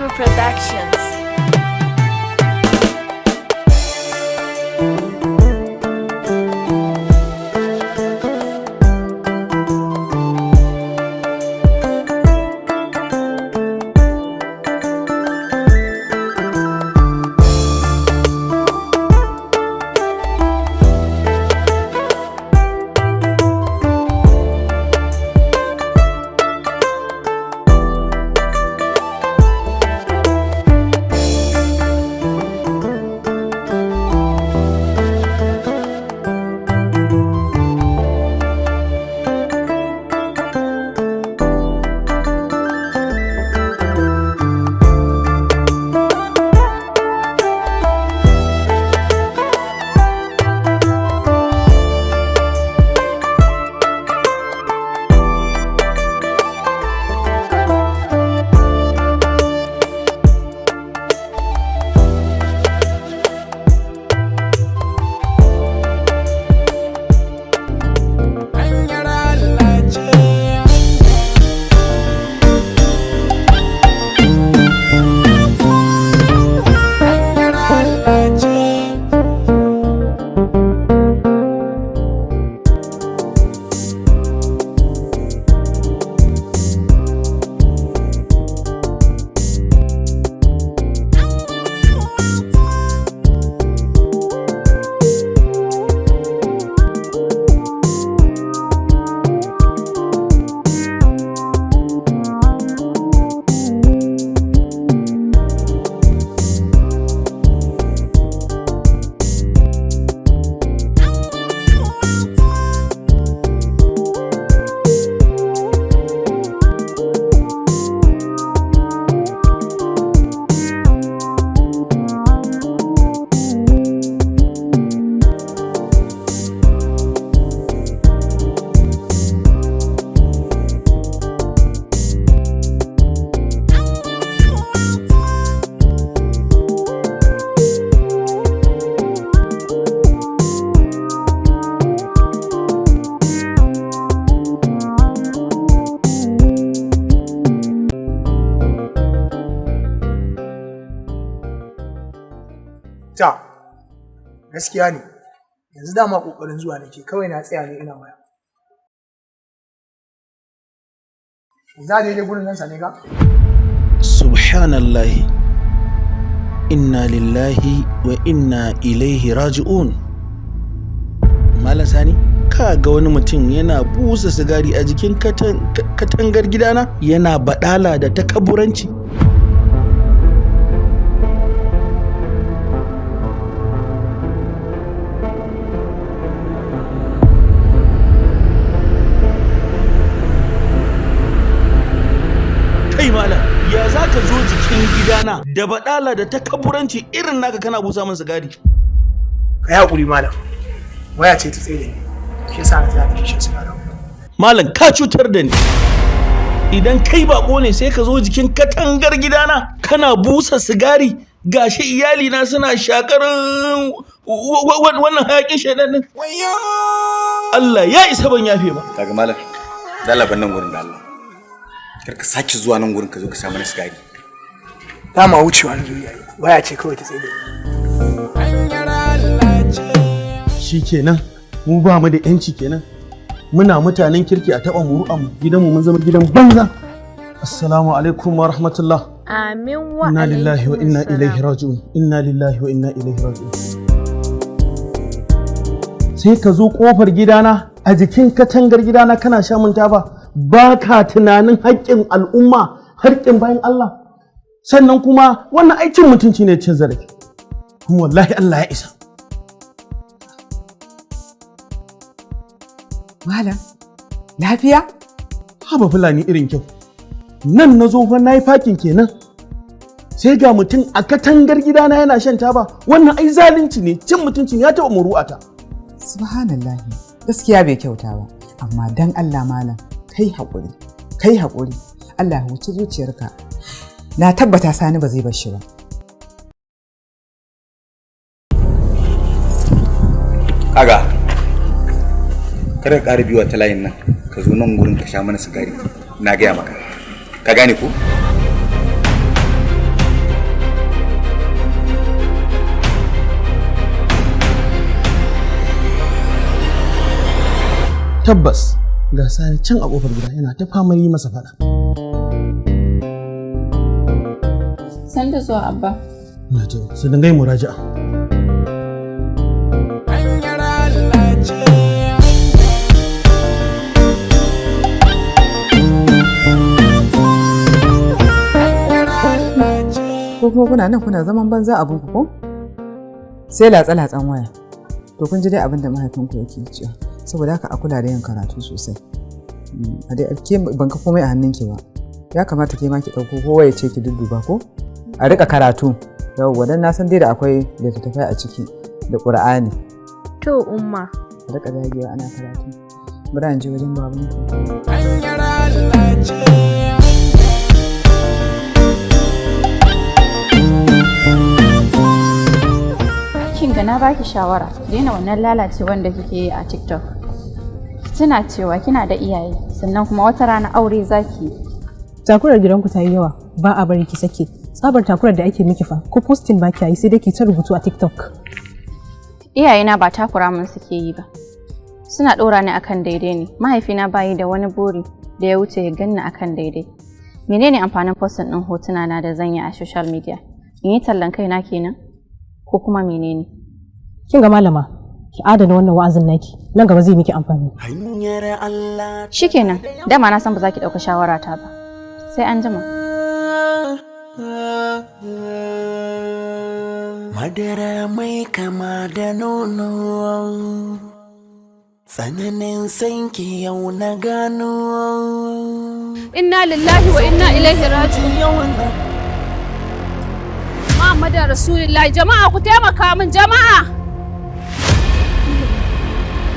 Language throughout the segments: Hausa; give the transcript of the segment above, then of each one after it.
Crew Productions. Ta, gaskiya ne, yanzu dama ƙoƙarin zuwa nake kawai na tsaya ne ina waya. Za a je gurin nan sane ka? Subhanallahi, inna lillahi wa inna ilaihi raji'un. Malam Sani, ka ga wani mutum yana busa sigari a jikin katangar gidana yana baɗala da takaburanci. Malam, ya za ka zo jikin gidana da baɗala da takaburanci irin naka kana busa min sigari? Ka yi haƙuri malam, waya ce ta tsaye da ni, shi yasa na tsaya da kishin sigari. Malam, ka cutar da ni. Idan kai baƙo ne sai ka zo jikin katangar gidana kana busa sigari, gashi iyalina suna shakar wannan hayaƙin shaidan din. Allah ya isa ban yafe ba. Kaga malam, dalaban nan gurin da Allah. Kar ka sake zuwa nan gurin ka zo ka samu na sigari. Dama wucewa na duniya waya ce kawai ta tsaye da ni. Shikenan, mu ba mu da yanci kenan. Muna mutanen kirki a taɓa muru'an mu, gidanmu mun zama gidan banza. Assalamu alaikum wa rahmatullah. Amin wa Inna lillahi wa inna ilaihi raji'un. Inna lillahi wa inna ilaihi raji'un. Sai ka zo kofar gidana a jikin katangar gidana kana sha mun taba. Ba ka tunanin haƙƙin al'umma, haƙƙin bayan Allah, sannan kuma wannan aikin mutunci ne cin zarafi, kuma wallahi Allah ya isa. Malam, lafiya? Haba Fulani irin kyau, nan na zo fa na yi fakin kenan, sai ga mutum a katangar gidana yana shan taba, wannan ai zalunci ne, cin mutunci ya taɓa muru'ata. Subhanallahi, gaskiya bai kyauta ba, amma dan Allah malam. Kai haƙuri, Allah ya huci zuciyarka. Na tabbata Sani ba zai bar shi ba. Kaga, kada ka ƙara biyuwa ta layin nan, ka zo nan gurin ka sha mana sigari, na gaya maka. Ka gane ko? tabbas ga sani can a kofar gida yana ta fama yi masa fada. San da zuwa abba. Ina ji sai dan gai muraja'a. Ko kuma kuna nan kuna zaman banza abin ku ko? Sai latsa-latsan waya. To kun ji dai abin da mahaifinku yake cewa. Saboda haka a kula da yin karatu sosai. A dai ke ban ka komai a hannunki ba. Ya kamata ke ma ki dauko ko waye ce ki dudduba ko? A rika karatu. Yawwa dan na san dai da akwai littattafai a ciki da Qur'ani. To umma. A rika dagewa ana karatu. Bari an je wajen babanku. Hanyar Allah ce. Kinga na baki shawara, daina wannan lalacewan da kike yi a TikTok. Tuna cewa kina da iyaye, sannan kuma wata rana aure zaki. Takurar gidanku ta yi yawa, ba a bari ki sake. Tsabar takurar da ake miki fa, ko posting ba ki yi sai dai ki ta rubutu a TikTok. Iyayena ba takura mun suke yi ba. Suna ɗora ni akan daidai ne. Mahaifina bayi da wani buri da ya wuce ya ganni akan daidai. Menene amfanin posting ɗin hotuna na da zan yi a social media? In yi tallan kaina kenan? Ko kuma menene? Kin ga malama, ki adana wannan wa'azin naki, nan gaba zai miki amfani. Hanyar Allah. Shikenan, dama na san ba za ki ɗauka shawara ta ba. Sai an jima. Madara mai kama da nono, tsananin sanki yau na gano. Inna lillahi wa inna ilaihi raji'un. Muhammadu Rasulullahi, jama'a ku taimaka min, jama'a!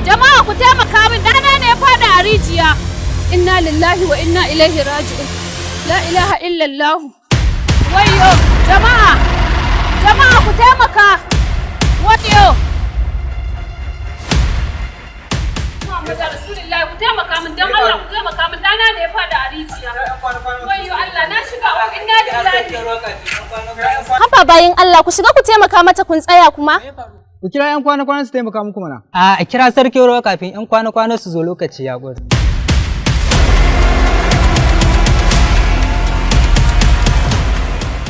Jama'a ku taimaka min, ɗana ne ya fada a rijiya. Inna lillahi wa inna ilaihi raji'un. La ilaha illallah. Wayyo, jama'a! Jama'a ku taimaka! Wayyo! Muhammadu Rasulullahi, ku taimaka min, don Allah ku taimaka min, ɗana ne ya fada a rijiya. Wayyo Allah, na shiga uku, inna lillahi. Haba bayan Allah ku shiga ku taimaka mata kun tsaya kuma? Ku kira 'yan kwana-kwana su taimaka muku mana. A kira sarki ruwa kafin 'yan kwana-kwana su zo lokaci ya gwada.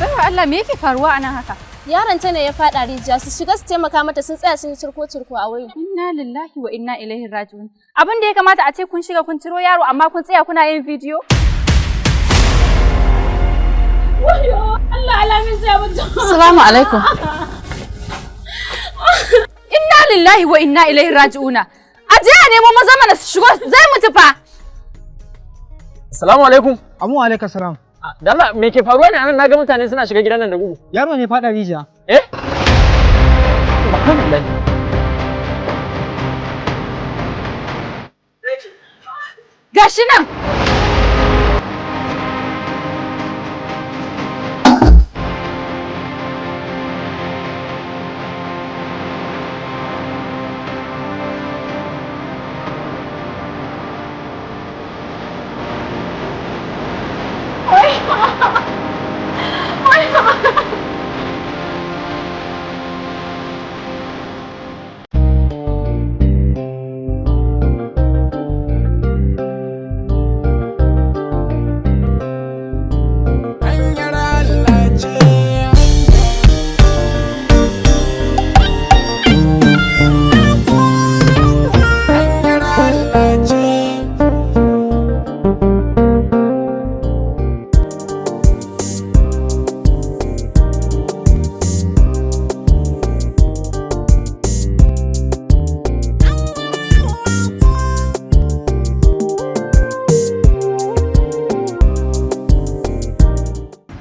Baiwa Allah, me yake faruwa a nan haka? Yaron ta ne ya faɗa rijiya, su shiga su taimaka mata, sun tsaya sun yi cirko-cirko a wuri. Inna lillahi wa inna ilaihi raji'un. Abin da ya kamata a ce kun shiga kun ciro yaro amma kun tsaya kuna yin bidiyo? Wayyo Allah alamin sai mutum. Assalamu alaikum. Inna lillahi wa inna ilaihi raji'una. A je a nemo maza mana su shigo, zai mutu fa. Assalamu alaikum. Amu alaikum salam. Dalla me ke faruwa ne anan naga mutane suna shiga gidan nan da gudu. Yaro ne fada rijiya. Eh? Subhanallah. Gashi nan.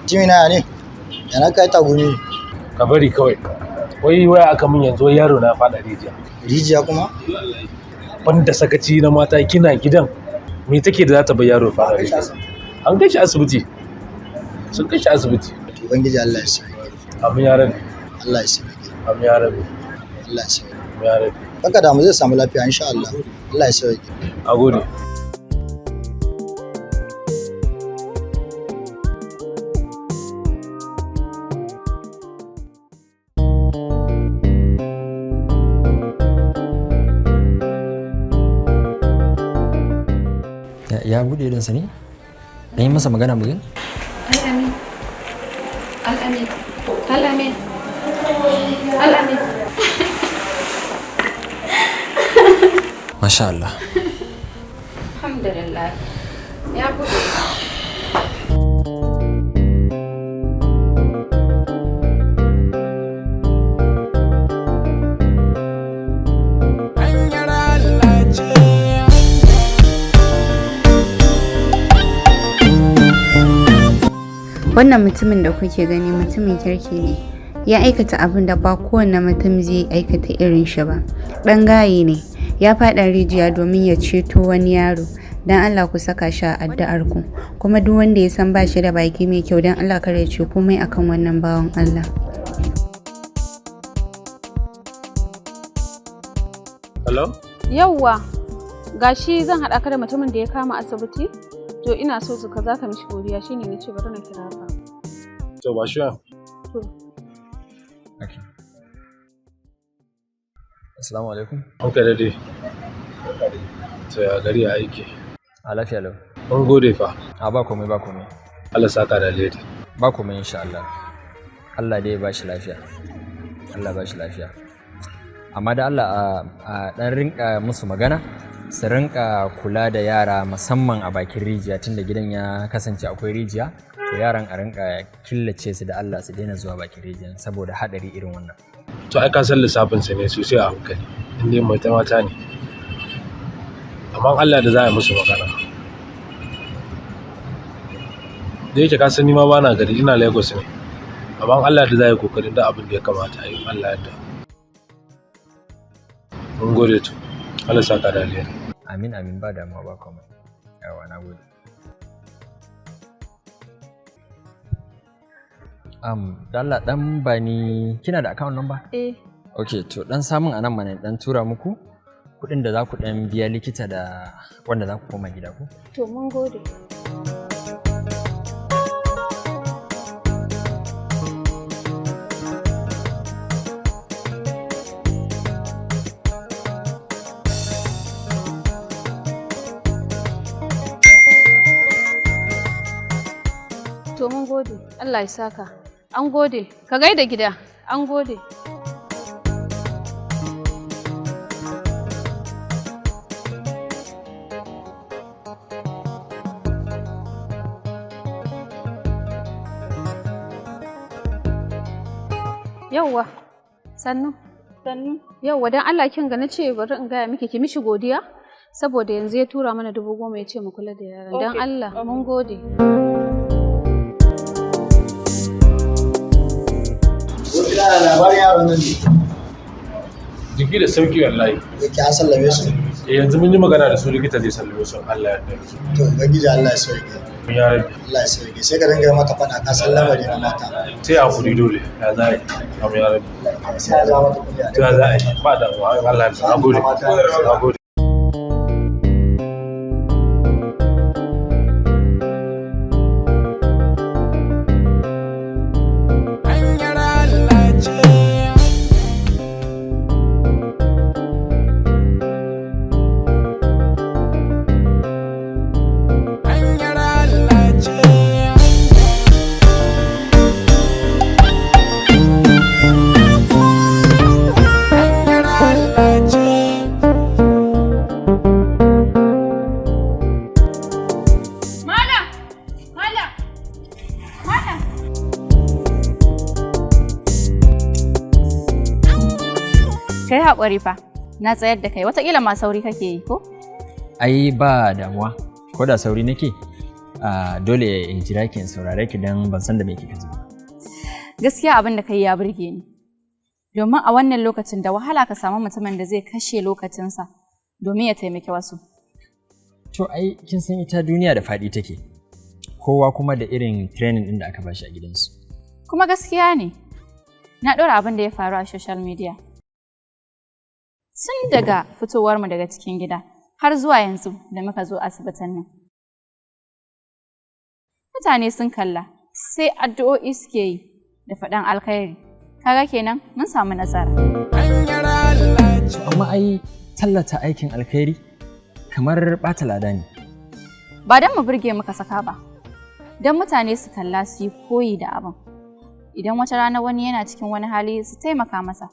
Jimina ne, yana kai tagumi. Ka bari kawai. Wai waya aka min yanzu yaro na faɗa rijiya. Rijiya kuma? Wanda sakaci na mata kina gidan. Me take da za ta bar yaro faɗa rijiya? An kai shi asibiti. Sun kai shi asibiti. Ubangiji Allah ya sauke. Amin ya rabi. Allah ya sauke. Amin ya rabi. Allah ya sauke. Amin ya rabi. Baka damu zai samu lafiya insha Allah. Allah ya sauke. A gode. ya bude idansa ne? Dan yi masa magana bugin? Al-Amin. Al-Amin. Al-Amin. Al-Amin. Masha Allah. Alhamdulillah. Ya bude. Wannan mutumin da kuke gani mutumin kirki ne. Ya aikata abin da ba kowane mutum zai aikata irin shi ba. Ɗan gaye ne. Ya faɗa rijiya domin ya ceto wani yaro. Dan Allah ku saka shi a addu'ar ku. Kuma duk wanda ya san ba shi da baki mai kyau dan Allah kar ya ce komai akan wannan bawan Allah. Hello? Yawwa. Gashi zan haɗa ka da mutumin da ya kama asibiti. To ina so su ka zaka mishi godiya shine nace bari na kira ka. To ba shi. To. Okay. Assalamu alaikum. Okay dai. To ya gari ya aiki. A lafiya lau. Mun gode fa. A ba komai ba komai. Allah saka da alheri. Ba komai insha Allah. Allah dai ya ba shi lafiya. Allah ba shi lafiya. Amma da Allah a dan rinka musu magana. Su rinka kula da yara musamman a bakin rijiya tunda gidan ya kasance akwai rijiya to yaran a rinka killace su da Allah su daina zuwa bakin rijiya saboda hadari irin wannan. To ai ka san lissafin sa ne sosai a hankali inda mai ta mata ne amma Allah da za a musu magana da yake ka san ni ma bana gari ina Lagos ne amma Allah da za a yi kokarin da abin da ya kamata a yi Allah ya yarda. Mun gode to Allah saka da alheri. Amin amin ba damuwa ba komai. Yawa na gode. Dalla dan bani kina da account number? Okay, to dan samun anan mana dan tura muku kuɗin da za ku dan biya likita da wanda za ku koma gida ku. To mun gode. To mun gode, Allah ya saka. An gode, ka gaida gida, an gode. Yawwa, sannu. Sannu. Yawwa, don Allah kin ga na ce bari in gaya miki ki mishi godiya, saboda yanzu ya tura mana 10,000 ya ce mu kula da yaran. Don Allah, mun gode. Labarin yaron nan ne. Jiki da sauki wallahi. Yake an sallame su? Yanzu mun yi magana da su likita zai sallame su Allah ya yarda. To ubangiji Allah ya sauke. Ya rabbi. Allah ya sauke. Sai ka dinga mata faɗa ka san lamari na mata. Sai a kudi dole. Ya za a yi. Amma ya rabbi. Sai ya za mata kudi. Ya za a yi. Ba da Allah ya sa. Nagode. Nagode. Kai haƙuri fa, na tsayar da kai, wataƙila ma sauri kake yi ko? Ai ba damuwa, ko da sauri nake, dole in jira ki in saurare ki don ban san da me kike ji. Gaskiya abin da kai ya burge ni. Domin a wannan lokacin da wahala ka samu mutumin da zai kashe lokacinsa domin ya taimaki wasu. To ai kin san ita duniya da faɗi take. Kowa kuma da irin training ɗin da aka bashi a gidansu. Kuma gaskiya ne. Na ɗora abin da ya faru a social media. Tun daga fitowarmu daga cikin gida har zuwa yanzu da muka zo asibitin nan. Mutane sun kalla sai addu'o'i suke yi da faɗan alkhairi. Kaga kenan mun samu nasara. Amma ai tallata aikin alkhairi kamar ɓata lada ne. Ba don mu burge muka saka ba, don mutane su kalla su yi koyi da abin. Idan wata rana wani yana cikin wani hali su taimaka masa.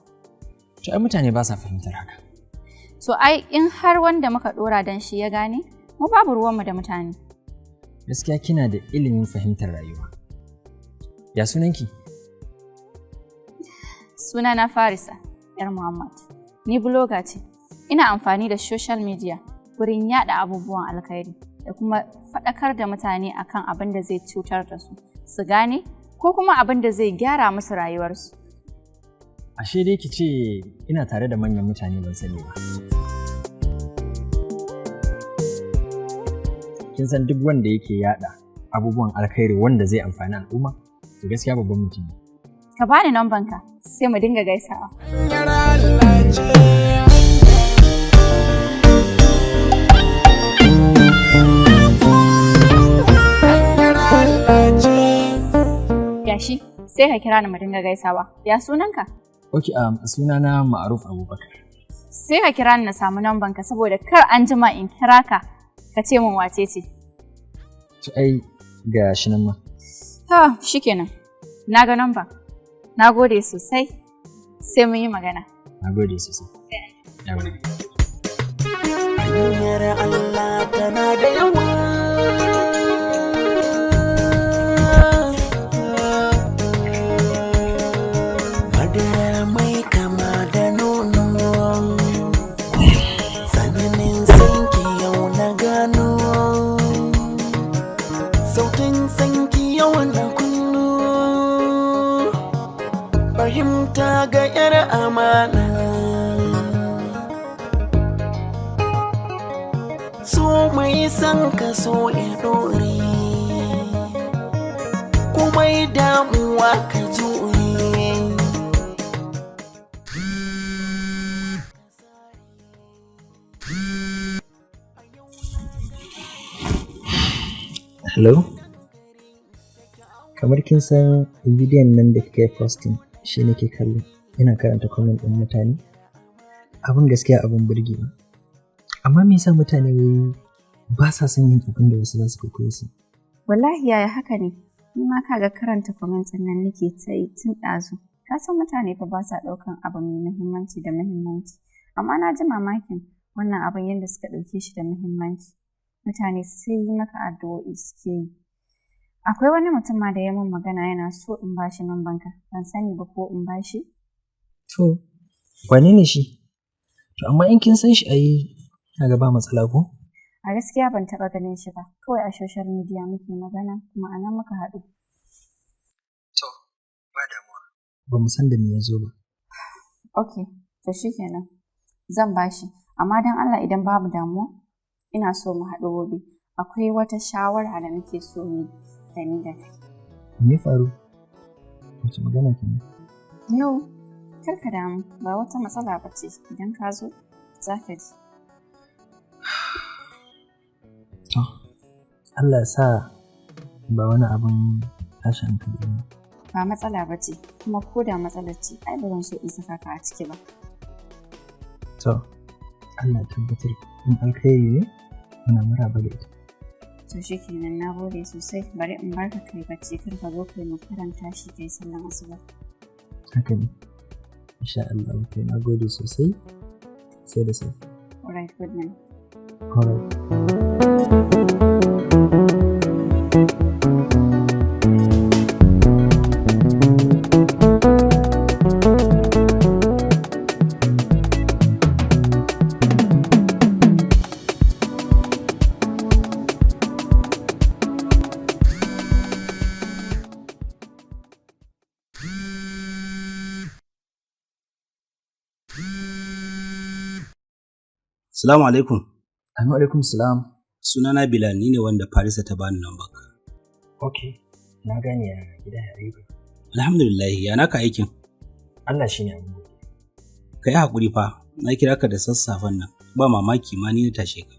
To ai mutane ba sa fahimtar haka. So ai in har wanda muka dora don shi ya gane, mu babu ruwanmu da mutane. Gaskiya kina da ilimin fahimtar rayuwa. Ya sunanki? Sunana Farisa, 'yar Muhammad. Ni blogger ce. Ina amfani da social media wurin yada abubuwan alkhairi da kuma faɗakar da mutane akan abin da zai cutar da su gane ko kuma abin da zai gyara musu rayuwarsu. Ashe dai ki ce ina tare da manyan mutane ban sani ba. Kin san duk wanda yake yada abubuwan alkhairi wanda zai amfani al'umma, to gaskiya babban mutum ne. Ka bani nambanka sai mu dinga gaisawa. Yashi, sai ka kira ni mu dinga gaisawa. Ya sunanka? Okay, sunana Ma'aruf Abubakar. Sai ka kira ni na samu nambanka saboda kar an jima in kira ka ce min wace ce. To ai ga shi nan ma. Ha, shikenan. Na ga namba. Na gode sosai. Sai mun yi magana. Na gode sosai. Hanyar Allah tana da yawa. Madara mai kama da nono. Tsananin sanki yau na gano. Sautin sanki yau na kunno. Fahimta ga 'yar amana. So mai san ka so ya dore, komai damuwa ka jure. Hello? Kamar kin san bidiyon nan da kika yi posting shi nake kallo, ina karanta comment ɗin mutane. Abin gaskiya abin burgewa. Amma me yasa mutane ba sa son yin abin da wasu za su koyi su? Wallahi yaya haka ne, ni ma kaga karanta comments nan nake ta yi tun ɗazu. Ka san mutane fa ba sa ɗaukan abu mai muhimmanci da muhimmanci. Amma na ji mamakin wannan abin yadda suka ɗauke shi da muhimmanci. Mutane sai yi maka addu'o'i suke yi. Akwai wani mutum ma da ya min magana yana so in bashi nambanka, ban sani ba ko in bashi? To, wane ne shi? To amma in kin san shi ai kaga ba matsala ko? A gaskiya ban taɓa ganin shi ba, kawai a social media muke magana kuma a nan muka haɗu. To, ba damuwa. Ba mu san da me ya zo ba. Ok, to shikenan. Zan bashi, amma don Allah idan babu damuwa, ina so mu haɗu gobe. Akwai wata shawara da nake so ni da ni da kai. Me faru? Wace magana kenan? No, kar ka damu, ba wata matsala ba ce. Idan ka zo, za ka ji. To, Allah ya sa ba wani abin tashin hankali ne. Ba matsala ba ce, kuma ko da matsalar ce, ai ba zan so in saka ka a ciki ba. To, Allah ya tabbatar in alkhairi ne, muna maraba da ita. To shi kenan, na gode sosai. Bari in barka kai bacci, kar ka zo kai mu karanta shi kai sallan asuba. Haka ne. Insha Allah, okay, na gode sosai. Sai da safe. Alright, good night. Alright. Assalamu alaikum. Assalamu alaikum salam. Sunana Bilal, ni ne wanda Farisa ta bani number ka. Okay, na gane ya gida ya aiki. Alhamdulillah, ya naka aikin? Allah shi ne abin gode. Ka yi haƙuri fa, na kira ka da sassafen nan, ba mamaki ma ni na tashe ka.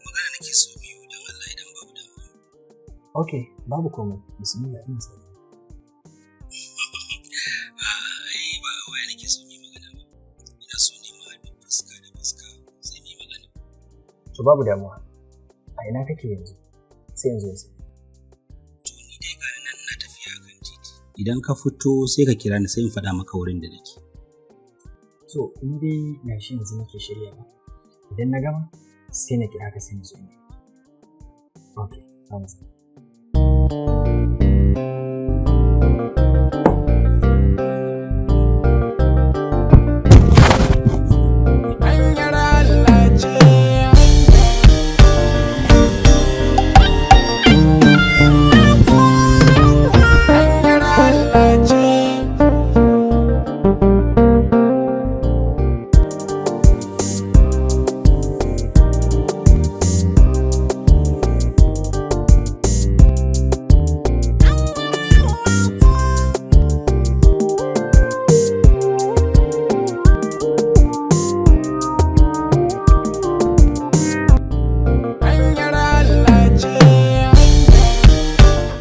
Magana nake so biyu don Allah idan babu damuwa. Okay, babu komai, bismillah ina sa. Ai ba waya nake so mi magana ba. Ina so ne ma da fuska da fuska sai mi magana. To babu damuwa. A ina kake yanzu? Sai yanzu. To ni dai ga nan na tafiya kan titi. Idan ka fito sai ka kira ni sai in faɗa maka wurin da nake. To ni dai gashi yanzu nake shiryawa. Idan na gama sai na kira ka sai mu zo. Okay, thanks.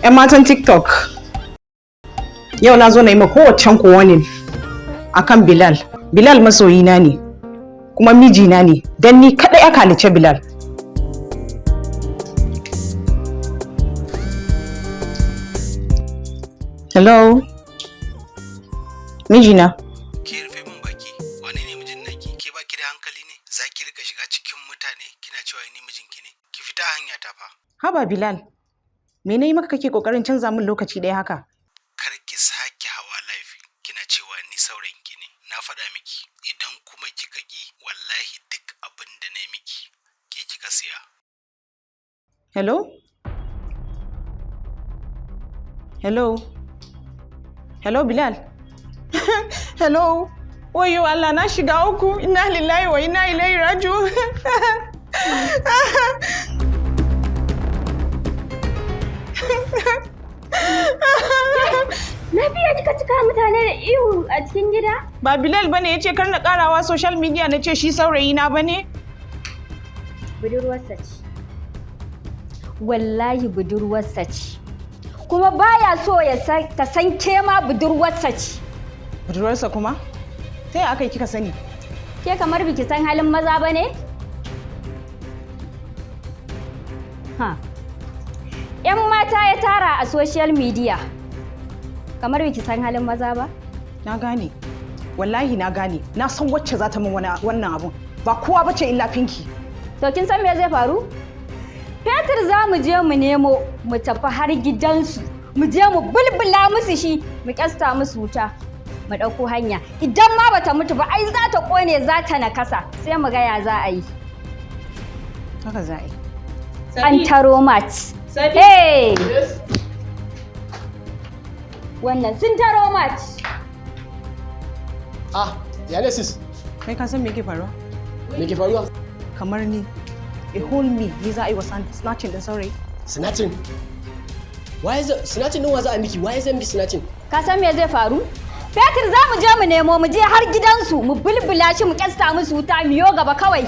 ‘Yan matan TikTok, yau na zo na yi ma kowaccen ku warning akan Bilal. Bilal masoyina ne, kuma mijina ne, don ni kaɗai aka halice Bilal. Hello? Mijina? Ki rufe min baki, wane ne mijin naki? Ke baki da hankali ne? Za ki rika shiga cikin mutane kina cewa ni mijinki ne? Ki fita hanya ta fa. Haba Bilal, me ne maka kake kokarin canza min lokaci ɗaya haka? Kar ki sake hawa live kina cewa ni saurayinki ne. Na faɗa miki, idan kuma kika ki wallahi duk abin da na yi miki ke kika siya. Hello? Hello? Hello Bilal? Hello? Wayo Allah na shiga uku, inna lillahi wa inna ilaihi raji'un. Lafiya kika cika mutane da ihu a cikin gida? Ba Bilal bane yace kar na karawa social media na ce shi saurayi na bane? Budurwarsa ce. Wallahi budurwarsa ce. Kuma baya so ya ta san ke ma budurwarsa ce. Budurwarsa kuma? Sai aka yi kika sani? Ke kamar biki san halin maza bane? Ha. 'Yan mata ya tara a social media. Kamar biki san halin maza ba? Na gane. Wallahi na gane. Na san wacce za ta min wannan abun. Ba kowa bace illa Pinky. To kin san me zai faru? Fetur za mu je mu nemo mu tafi har gidansu. Mu je mu bulbula musu shi, mu kyasta musu wuta. Mu ɗauko hanya. Idan ma bata mutu ba, ai za ta ƙone, za ta nakasa. Sai mu ga ya za a yi. Haka za a yi. An taro mat. Hey! Wannan sun taro mat. Ah, ya sis. Kai ka san me ke faruwa? Me ke faruwa? Kamar ni. A whole me ni za a yi wa snatching din saurayi. Snatching? Snatching din wa za a miki? Waye zan miki snatching? Ka san me zai faru? Fetur za mu je mu nemo, mu je har gidansu, mu bulbula shi, mu kyasta musu wuta, mu yo gaba kawai.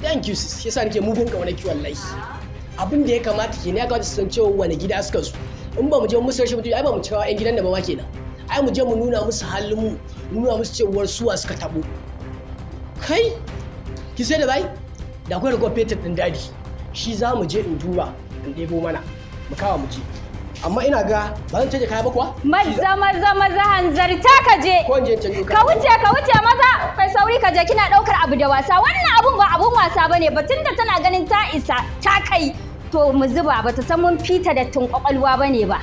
Thank you sis. Yasa nake mugun kauna ki wallahi. Abin da ya kamata ke ne ya kamata su san cewa wani gida suka su. In ba mu je musu rashin mutunci ai ba mu cewa ƴan gidan da ba ma kenan. Ai mu je mu nuna musu halin mu nuna musu cewar suwa suka tabo. Kai ki sai da bai da akwai ragowar fetur din dadi shi za mu je in duba in ɗebo mana mu kawo mu je. Amma ina ga ba zan canje kaya ba kuwa? Maza hanzarta ka je. Ko in je canjo ka wuce maza. Kai sauri ka je, kina ɗaukar abu da wasa. Wannan abun ba abun wasa bane ba, tunda tana ganin ta isa ta kai. To mu zuba, bata san mun fita da tun kwakwalwa bane ba.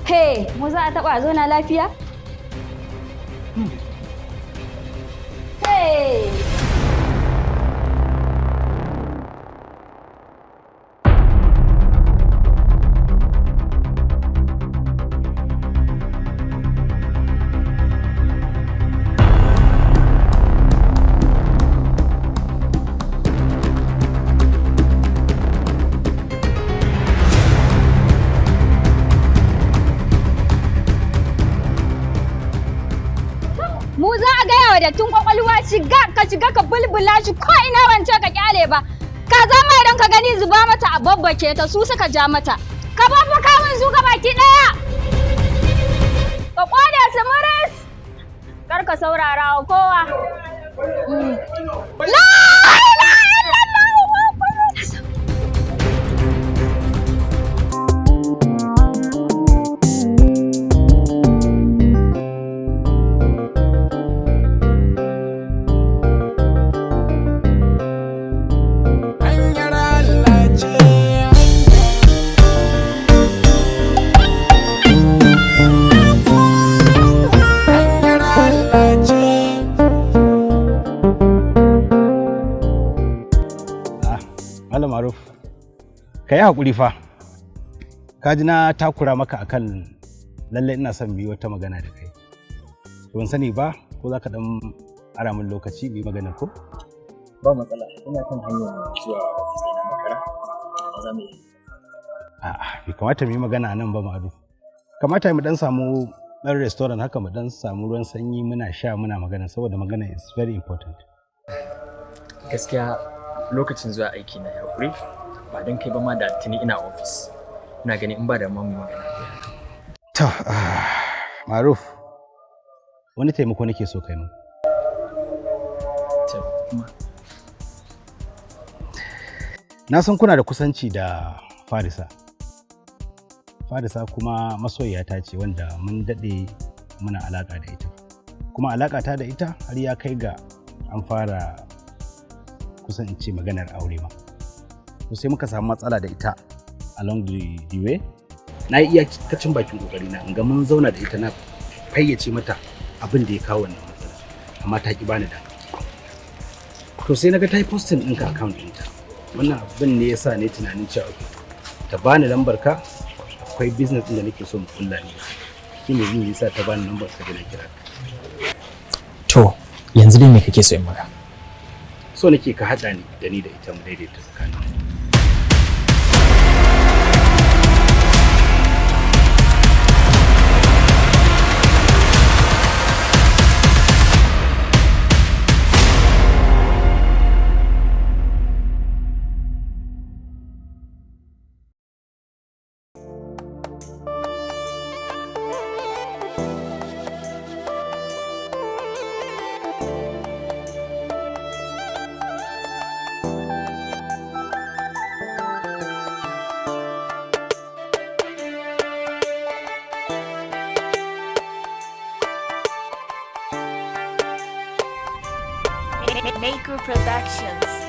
He, mu za a taba zo na lafiya? Hey! Dattun kwakwalwa ka shiga ka bulbula shi ko ina ban ce ka kyale ba. Ka zama idan ka gani zuba mata a babbake ta, su suka ja mata. Ka babbaka min su baki daya. Ka kwada su muris. Kar ka saurara wa kowa. La ilaha illallah. Ka yi haƙuri fa. Ka ji na takura maka akan lallai ina son mu yi wata magana da kai. Ban sani ba ko za ka ɗan ara min lokaci mu yi maganar ko? Ba matsala, ina kan hanyar zuwa ofis na makara. Ba za mu yi. A'a, bai kamata mu yi magana a nan ba Ma'adu. Kamata mu dan samu ɗan restaurant haka mu dan samu ruwan sanyi muna sha muna magana saboda magana is very important. Gaskiya lokacin zuwa aiki na ya ƙure ba don kai ba ma da tuni ina ofis. Ina gani in ba da mu magana. To, Maruf, wani taimako nake so kai mu. Na san kuna da kusanci da Farisa. Farisa kuma masoyiyata ce wanda mun daɗe muna alaƙa da ita. Kuma alaƙata da ita har ya kai ga an fara kusan in ce maganar aure ma. To sai muka samu matsala da ita along the way. Na yi iyakacin bakin kokari na in ga mun zauna da ita na fayyace mata abin da ya kawo wannan matsala. Amma ta ki bani da. To sai naga ta yi posting ɗinka account ɗinta. Wannan abin ne yasa ne tunanin cewa ta bani lambar ka, akwai business ɗin da nake so mu kulla ne. Shi ne yin yasa ta bani lambar ka da na kira. To, yanzu dai me kake so in maka? So nake ka haɗa ni da ni da ita mu daidaita tsakanin. Maker Productions.